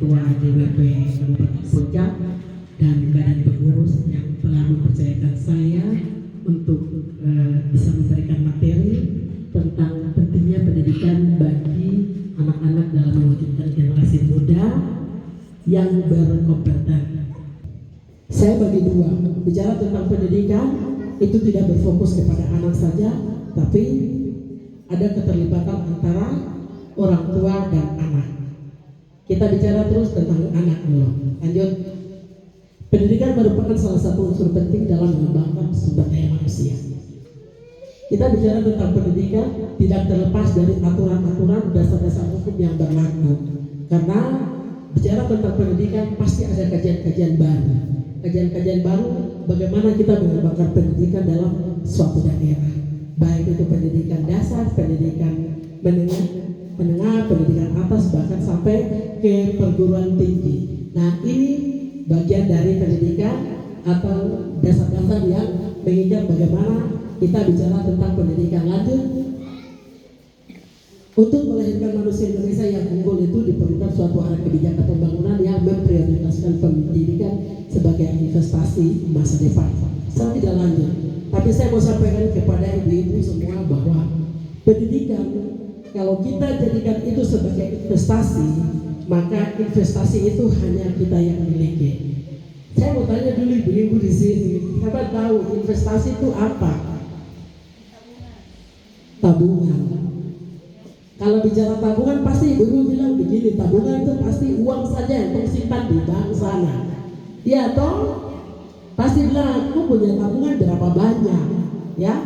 Ketua DWP Kabupaten Puncak dan badan pengurus yang telah mempercayakan saya untuk bisa memberikan materi tentang pentingnya pendidikan bagi anak-anak dalam mewujudkan generasi muda yang berkompeten. Saya bagi dua, bicara tentang pendidikan itu tidak berfokus kepada anak saja, tapi ada keterlibatan antara orang tua dan anak. Kita bicara terus tentang anak dulu. Lanjut. Pendidikan merupakan salah satu unsur penting dalam mengembangkan sumber daya manusia. Kita bicara tentang pendidikan tidak terlepas dari aturan-aturan dasar-dasar hukum yang berlaku. Karena bicara tentang pendidikan pasti ada kajian-kajian baru. Kajian-kajian baru bagaimana kita mengembangkan pendidikan dalam suatu daerah. Baik itu pendidikan dasar, pendidikan menengah, pendidikan atas, bahkan sampai ke perguruan tinggi. Nah, ini bagian dari pendidikan atau dasar-dasar yang mengingat bagaimana kita bicara tentang pendidikan. Lanjut. Untuk melahirkan manusia Indonesia yang unggul itu diperlukan suatu arah kebijakan pembangunan yang memprioritaskan pendidikan sebagai investasi masa depan. Saya tidak lanjut, tapi saya mau sampaikan kepada ibu-ibu semua bahwa pendidikan kalau kita jadikan itu sebagai investasi, maka investasi itu hanya kita yang miliki. Saya mau tanya dulu ibu-ibu di sini, siapa tahu investasi itu apa? Tabungan. Kalau bicara tabungan pasti ibu-ibu bilang begini, tabungan itu pasti uang saja yang tersimpan di bank sana. Ya toh? Pasti bilang aku punya tabungan berapa banyak, ya?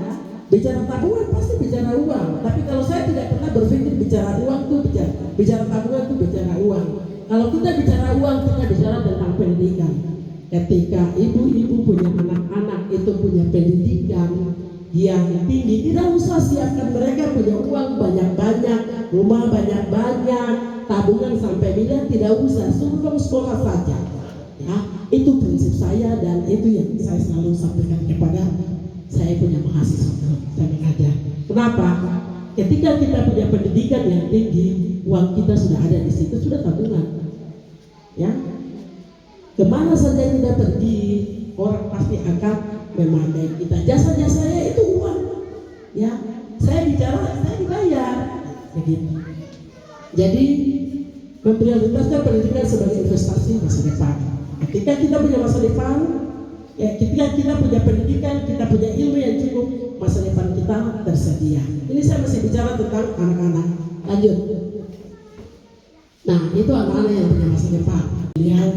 Bicara tabungan pasti bicara uang. Tapi kalau saya tidak pernah berpikir bicara uang tuh bicara tabungan tuh bicara uang. Kalau kita bicara uang kita bicara tentang pendidikan. Ketika ibu-ibu punya anak-anak itu punya pendidikan yang tinggi, tidak usah siapkan mereka punya uang banyak-banyak, rumah banyak-banyak, tabungan sampai miliar, tidak usah, suruh sekolah saja. Ya, itu prinsip saya dan itu yang saya selalu sampaikan kepada saya punya mahasiswa saya mengajar. Kenapa? Ketika kita punya pendidikan yang tinggi, uang kita sudah ada di situ, sudah tabungan. Ya, kemana saja kita pergi, orang pasti akan memandai kita. Jasa-jasa saya itu uang. Ya, saya bicara, saya dibayar. Begitu. Jadi memprioritaskan pendidikan sebagai investasi masa depan. Ketika kita punya masa depan, ya, ketika kita punya pendidikan, kita punya ilmu yang cukup, masa depan kita tersedia. Ini saya masih bicara tentang anak-anak. Lanjut. Nah, itu anak-anak yang punya masa depan. Lihat,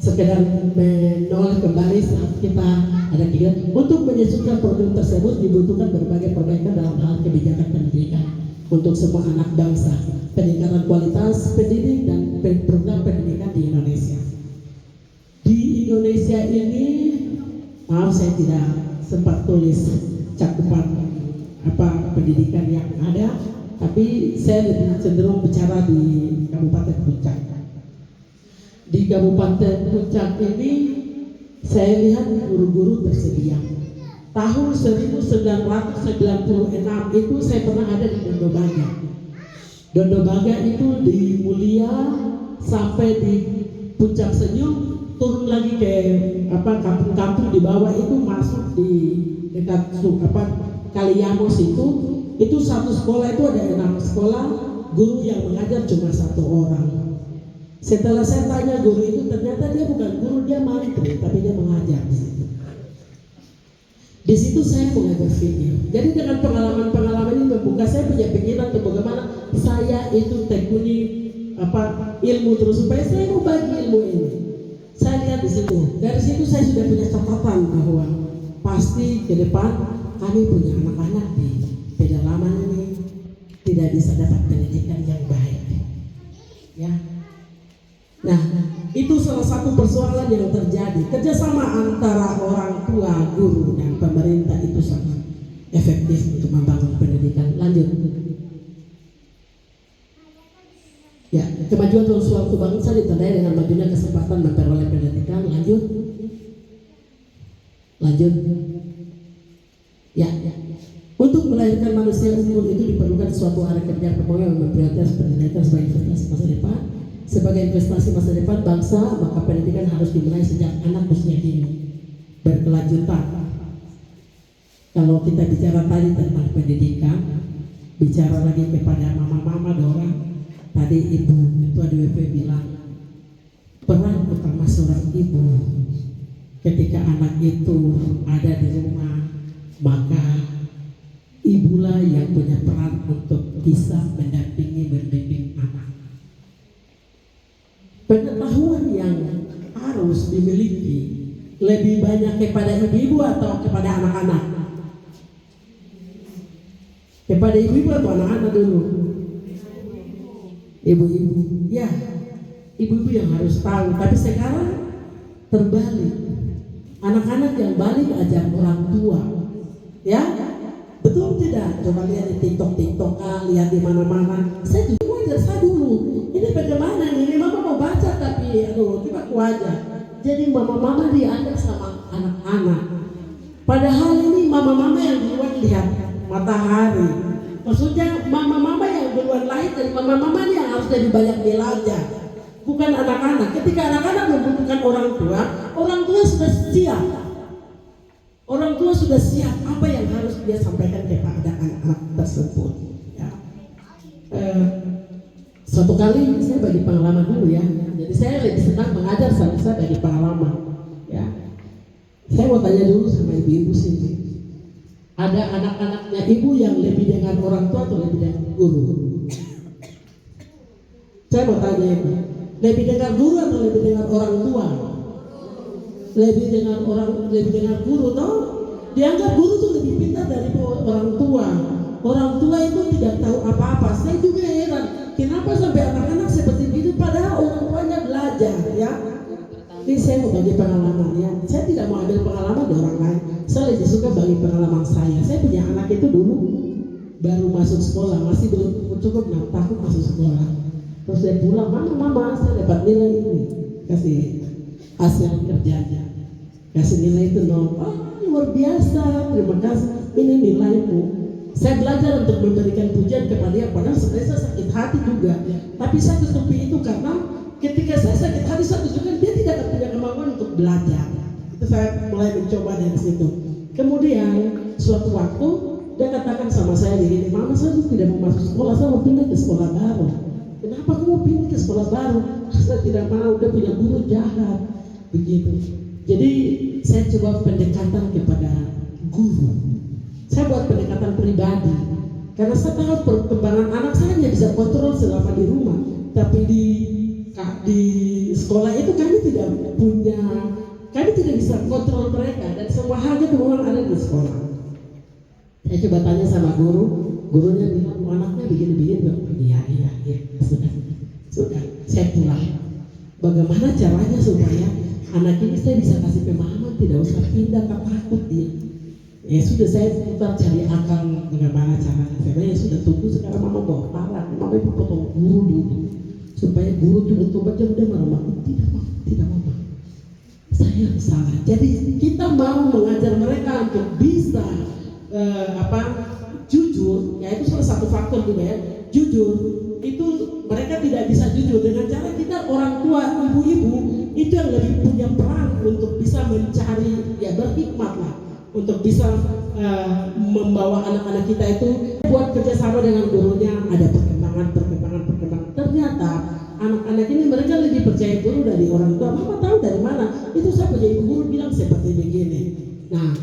sekedar menoleh kembali saat kita ada kegiatan. Untuk menyusun program tersebut dibutuhkan berbagai perbaikan dalam hal kebijakan pendidikan untuk semua anak bangsa, peningkatan kualitas pendidik dan program pendidikan di Indonesia. Di Indonesia ini, maaf saya tidak sempat tulis cakupan pendidikan yang ada, tapi saya lebih cenderung bicara di Kabupaten Puncak. Di Kabupaten Puncak ini saya lihat guru-guru tersedia. Tahun 1996 itu saya pernah ada di Dondobaga. Dondobaga itu di Mulia sampai di Puncak Senyum, turun lagi ke kampung-kampung di bawah itu masuk di dekat Kaliamos itu satu sekolah itu ada 6 sekolah, guru yang mengajar cuma 1 orang. Setelah saya tanya guru itu, ternyata dia bukan guru, dia mantri, tapi dia mengajar di situ. Di situ saya mengajar video. Jadi dengan pengalaman-pengalaman ini membuka saya punya pikiran untuk bagaimana saya itu tekuni ilmu terus supaya saya mau bagi ilmu ini. Saya lihat di situ. Dari situ saya sudah punya catatan bahwa pasti ke depan kami punya anak-anak di pedalaman ini tidak bisa dapat pendidikan yang baik. Ya. Nah, itu salah satu persoalan yang terjadi. Kerjasama antara orang tua, guru, dan pemerintah itu sangat efektif untuk membangun pendidikan. Lanjut. Ya, kemajuan suatu bangsa ditandai dengan majunya kesempatan memperoleh pendidikan. Lanjut. Ya. Untuk melahirkan manusia unggul itu diperlukan suatu arah kerja pembangunan yang memprioritaskan pendidikan sebagai investasi masa depan. Sebagai investasi masa depan bangsa, maka pendidikan harus dimulai sejak anak usia dini, berkelanjutan. Kalau kita bicara tadi tentang pendidikan, bicara lagi kepada mama-mama dorang, tadi Ibu Ketua DWP bilang peran utama seorang ibu ketika anak itu ada di rumah, maka ibulah yang punya peran untuk bisa mendampingi, membimbing anak. Pengetahuan yang harus dimiliki lebih banyak kepada ibu-ibu atau kepada anak-anak? Kepada ibu-ibu atau anak-anak dulu? Ibu-ibu, ya, ibu-ibu yang harus tahu. Tapi sekarang terbalik, anak-anak yang balik ajak orang tua, ya, betul tidak? Coba lihat di TikTok, lihat di mana-mana. Saya juga wajar, saya dulu. Ini bagaimana nih? Ini mama mau baca tapi aduh, coba aku aja. Jadi mama-mama diajak sama anak-anak. Padahal ini mama-mama yang duluan lihat matahari. Maksudnya mama-mama yang duluan lahir dari mama-mama ini yang harus lebih banyak belajar. Bukan anak-anak. Ketika anak-anak membutuhkan orang tua sudah siap. Orang tua sudah siap apa yang harus dia sampaikan kepada anak-anak tersebut. Ya. Suatu kali saya bagi pengalaman dulu ya. Jadi saya lebih senang mengajar saya bagi pengalaman. Ya. Saya mau tanya dulu sama ibu-ibu sini. Ada anak-anaknya ibu yang lebih dengar orang tua atau lebih dengar guru? Saya mau tanya ibu, lebih dengar guru atau lebih dengar orang tua? Lebih dengar guru toh? Dianggap guru tuh lebih pintar dari orang tua. Orang tua itu tidak tahu apa-apa. Saya juga heran, kenapa sampai anak-anak seperti itu padahal orang tuanya belajar, ya. Ini saya mau bagi pengalaman ya. Saya tidak mau ambil pengalaman dari orang lain. Saya lebih suka bagi pengalaman saya. Saya punya anak itu dulu baru masuk sekolah, masih belum cukup 6 tahun masuk sekolah. Terus dia pulang, mama saya dapat nilai ini, kasih hasil kerjanya, kasih nilai itu 0. Luar biasa, terima kasih. Ini nilaimu. Saya belajar untuk memberikan pujian kepada dia, padahal sebenarnya saya sakit hati juga. Tapi saya tutupi itu karena ketika saya sakit hati, saya tunjukkan dia tidak punya kemampuan untuk belajar. Itu saya mulai mencoba dari situ. Kemudian suatu waktu dia katakan sama saya begini, mama saya tidak mau masuk sekolah, saya mau pindah ke sekolah baru. Kenapa kamu mau pindah ke sekolah baru? Saya tidak mau, dia punya guru jahat. Begitu. Jadi saya coba pendekatan kepada guru. Saya buat pendekatan pribadi. Karena saya tahu perkembangan anak saya hanya bisa kontrol selama di rumah. Tapi di sekolah itu kami tidak bisa kontrol mereka. Dan semua halnya memang ada di sekolah. Saya coba tanya sama guru. Gurunya bilang, anaknya begini-begini. Iya, sudah. Saya pulang. Bagaimana caranya supaya anak ini saya bisa kasih pemahaman, tidak usah pindah, takut dia. Ya sudah, saya putar cari akal bagaimana caranya. Saya sudah tunggu, sekarang mama bawa parah, mama itu potong guru dulu supaya guru coba dia marah. Tidak mama, saya salah. Jadi kita mau mengajar mereka untuk bisa jujur. Ya itu salah satu faktor juga ya. Jujur itu mereka tidak bisa jujur dengan cara kita orang tua, ibu-ibu itu yang lebih punya peran untuk bisa mencari, ya berhikmat lah, untuk bisa membawa anak-anak kita itu buat kerjasama dengan gurunya, ada perkembangan. Ternyata anak-anak ini mereka lebih percaya guru dari orang tua. Mama tahu dari mana? Itu saya punya ibu guru bilang seperti begini. Nah,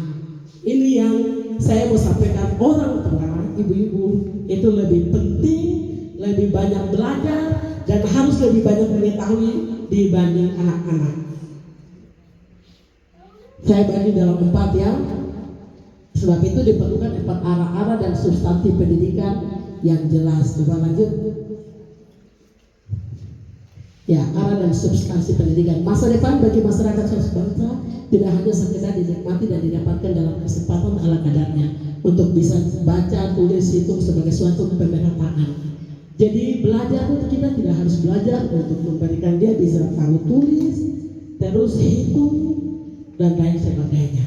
ini yang saya mau sampaikan, orang tua, ibu-ibu itu lebih penting, lebih banyak belajar dan harus lebih banyak mengetahui dibanding anak-anak. Saya bagi dalam 4 ya. Sebab itu diperlukan 4 arah-arah dan substansi pendidikan yang jelas. Coba lanjut. Ya, arah dan substansi pendidikan. Masa depan bagi masyarakat suatu bangsa tidak hanya sekedar dinikmati dan didapatkan dalam kesempatan ala kadarnya untuk bisa baca, tulis, hitung sebagai suatu pemerataan. Jadi belajar itu kita tidak harus belajar untuk memberikan dia bisa tahu tulis, terus hitung dan lain sebagainya.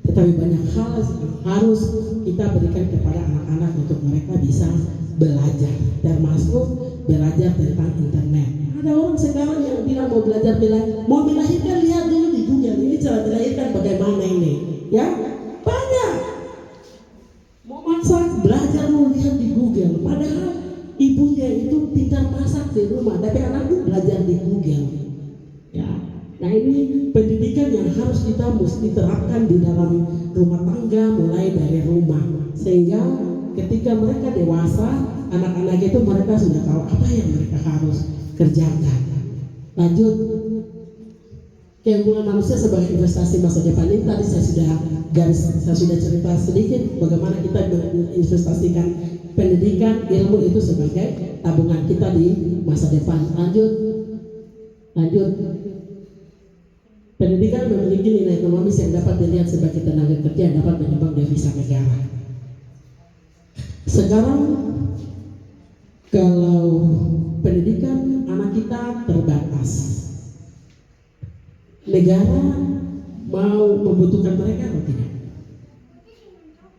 Tetapi banyak hal yang harus kita berikan kepada anak-anak untuk mereka bisa belajar, termasuk belajar tentang internet. Ada orang mau belajar mau melahirkan, lihat dulu di Google ini cara melahirkan bagaimana ini, ya banyak. Mau masak, belajar dulu, lihat di Google. Padahal ibunya itu pintar masak di rumah, tapi anakku belajar di Google. Ya, nah ini pendidikan yang harus kita mesti terapkan di dalam rumah tangga mulai dari rumah, sehingga ketika mereka dewasa, anak-anak itu mereka sudah tahu apa yang mereka harus kerjakan. Lanjut, keunggulan manusia sebagai investasi masa depan ini tadi saya sudah cerita sedikit bagaimana kita menginvestasikan pendidikan, ilmu itu sebagai tabungan kita di masa depan. Lanjut, pendidikan memiliki nilai ekonomis yang dapat dilihat sebagai tenaga kerja yang dapat menyumbang devisa negara. Sekarang kalau pendidikan anak kita terbatas, negara mau membutuhkan mereka atau tidak?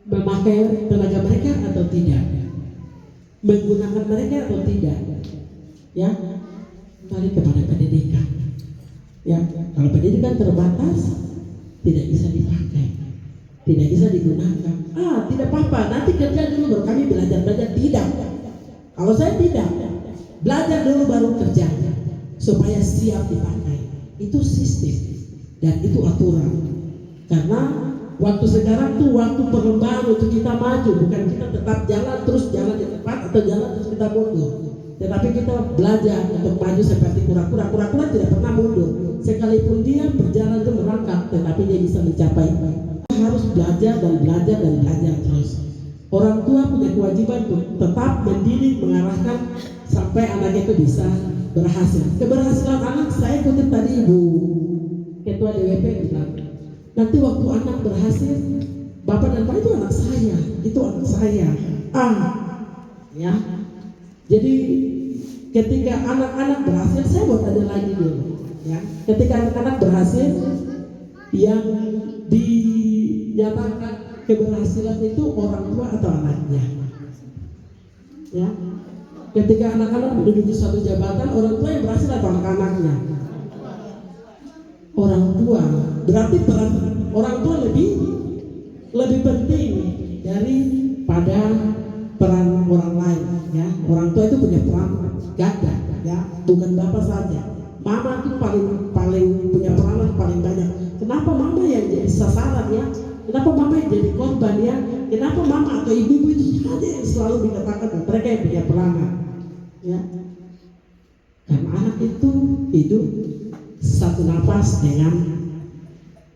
Memakai tenaga mereka atau tidak? Menggunakan mereka atau tidak? Ya, kembali kepada pendidikan. Ya, kalau pendidikan terbatas, tidak bisa dipakai, tidak bisa digunakan. Tidak apa-apa, nanti kerja dulu baru kami belajar. Tidak. Kalau saya tidak, belajar dulu baru kerja, supaya siap dipakai. Itu sistem dan itu aturan. Karena waktu sekarang tuh waktu perlombaan untuk kita maju, bukan kita tetap jalan terus jalan di tempat atau jalan terus kita mundur. Tetapi kita belajar untuk maju seperti kura-kura. Kura-kura tidak pernah mundur. Sekalipun dia berjalan itu merangkak, tetapi dia bisa mencapai. Kita harus belajar dan belajar dan belajar terus. Orang tua punya kewajiban untuk tetap mendidik, mengarahkan sampai anak itu bisa berhasil. Keberhasilan anak, saya kutip tadi Ibu Ketua DWP bilang, nanti waktu anak berhasil, Bapak dan Pak itu anak saya, itu anak saya. Ya. Jadi ketika anak-anak berhasil, saya buat ada lagi dulu. Ya. Ketika anak-anak berhasil, yang dinyatakan keberhasilan itu orang tua atau anaknya. Ya. Ketika anak-anak menduduki suatu jabatan, orang tua yang berhasil atau anak-anaknya? Orang tua. Berarti peran orang tua lebih penting daripada peran orang lain. Ya, orang tua itu punya peran ganda, ya, bukan bapak saja. Mama itu paling punya peranan paling banyak. Kenapa mama yang jadi sasaran ya? Kenapa mama yang jadi korban ya? Kenapa mama atau ibu-ibu itu ada yang selalu dikatakan mereka yang punya peranan? Ya, karena anak itu hidup satu nafas dengan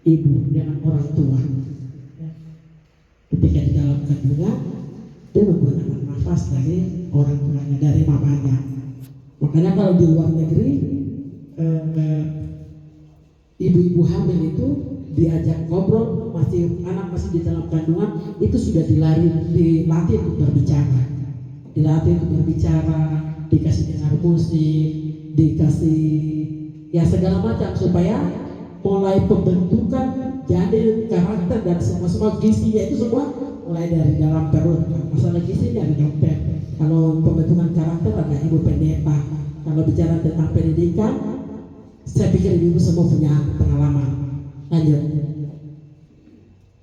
ibu, dengan orang tua. Ya. Ketika di dalam kandungan, dia menggunakan nafas dari orang tuanya, dari mamanya. Makanya kalau di luar negeri, ibu-ibu hamil itu diajak ngobrol, anak masih di dalam kandungan, itu sudah dilatih untuk berbicara, dikasih dengar musik, dikasih ya segala macam supaya mulai pembentukan jadi karakter dan semua gizinya itu semua mulai dari dalam perut. Masalah gizinya ada dokter, kalau pembentukan karakter ada ibu pendeta. Kalau bicara tentang pendidikan, saya pikir ibu semua punya pengalaman.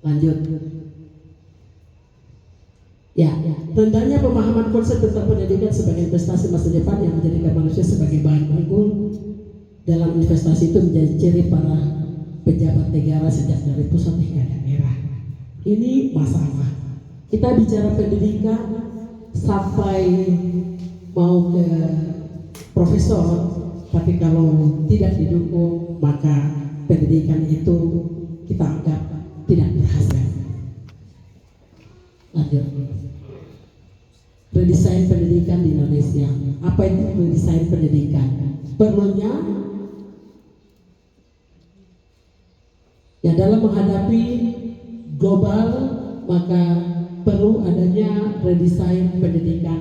Lanjut. Ya, rendahnya pemahaman konsep tentang pendidikan sebagai investasi masa depan yang menjadikan manusia sebagai bahan unggul dalam investasi itu menjadi ciri para pejabat negara sejak dari pusat hingga daerah. Ini masalah. Kita bicara pendidikan sampai mau ke profesor, tapi kalau tidak didukung maka pendidikan itu kita anggap tidak berhasil. Lanjut. Redesain pendidikan di Indonesia. Apa itu redesain pendidikan? Perlunya ya dalam menghadapi global maka perlu adanya redesain pendidikan.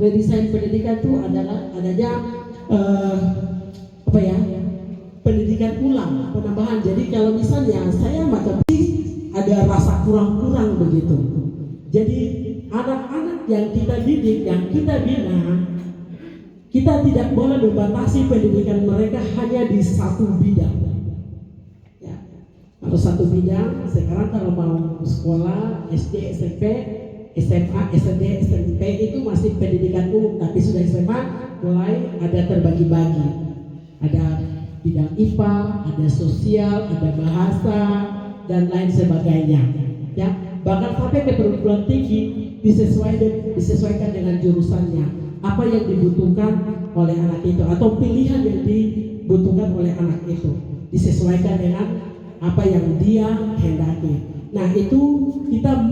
Redesain pendidikan itu adalah adanya pendidikan ulang, penambahan. Jadi kalau misalnya saya macam ada rasa kurang-kurang begitu. Jadi anak-anak yang kita didik, yang kita bina, Kita tidak boleh membatasi pendidikan mereka hanya di satu bidang. Ya. Kalau satu bidang, sekarang kalau mau sekolah SD, SMP, SMA, SD, SMP itu masih pendidikan umum, tapi sudah SMA mulai ada terbagi-bagi. Ada bidang IPA, ada sosial, ada bahasa, dan lain sebagainya. Ya, bahkan sampai ke perguruan tinggi disesuaikan dengan jurusannya. Apa yang dibutuhkan oleh anak itu atau pilihan yang dibutuhkan oleh anak itu disesuaikan dengan apa yang dia hendaki. Nah, itu kita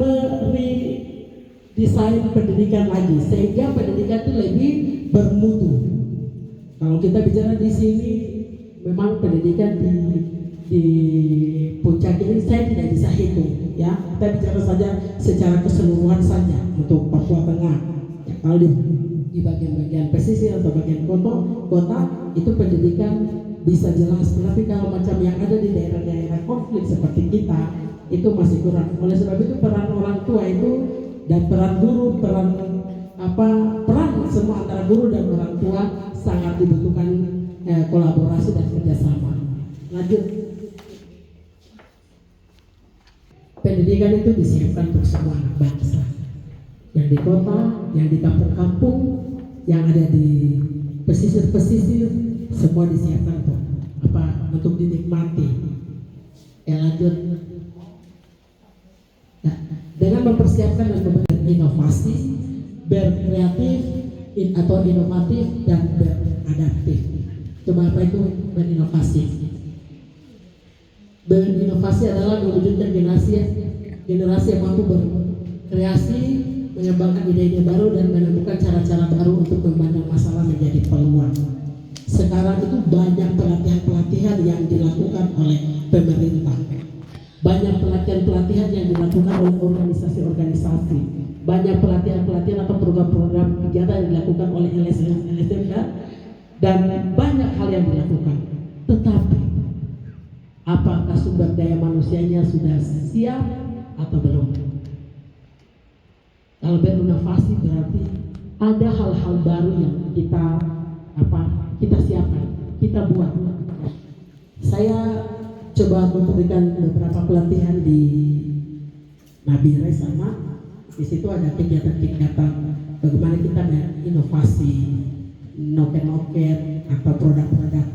desain pendidikan lagi sehingga pendidikan itu lebih bermutu. Kalau kita bicara di sini, memang pendidikan di puncak ini saya tidak bisa hitung, ya. Kita bicara saja secara keseluruhan saja untuk Papua Tengah. Ya, kalau di bagian-bagian pesisir atau bagian kota itu pendidikan bisa jelas, tapi kalau macam yang ada di daerah-daerah konflik seperti kita itu masih kurang. Oleh sebab itu peran orang tua itu dan peran guru, peran semua antara guru dan orang tua sangat dibutuhkan kolaborasi dan kerjasama. Lanjut, pendidikan itu disiapkan untuk semua anak bangsa, yang di kota, yang di kampung-kampung, yang ada di pesisir-pesisir, semua disiapkan untuk dinikmati. Lanjut. Nah, dengan mempersiapkan dan berinovasi, berkreatif atau inovatif dan beradaptif. Coba apa itu berinovasi? Berinovasi adalah mewujudkan generasi yang mampu berkreasi, mengembangkan ide-ide baru dan menemukan cara-cara baru untuk memandang masalah menjadi peluang. Sekarang itu banyak pelatihan-pelatihan yang dilakukan oleh pemerintah. Banyak pelatihan-pelatihan yang dilakukan oleh organisasi-organisasi. Banyak pelatihan-pelatihan atau program-program kegiatan yang dilakukan oleh LSM dan banyak hal yang dilakukan. Tetapi apakah sumber daya manusianya sudah siap atau belum? Kalau berinovasi berarti ada hal-hal baru yang kita siapkan, kita buat. Saya coba memberikan beberapa pelatihan di Nabire sama di situ ada kegiatan-kegiatan bagaimana kita berinovasi, noken-noken atau produk-produk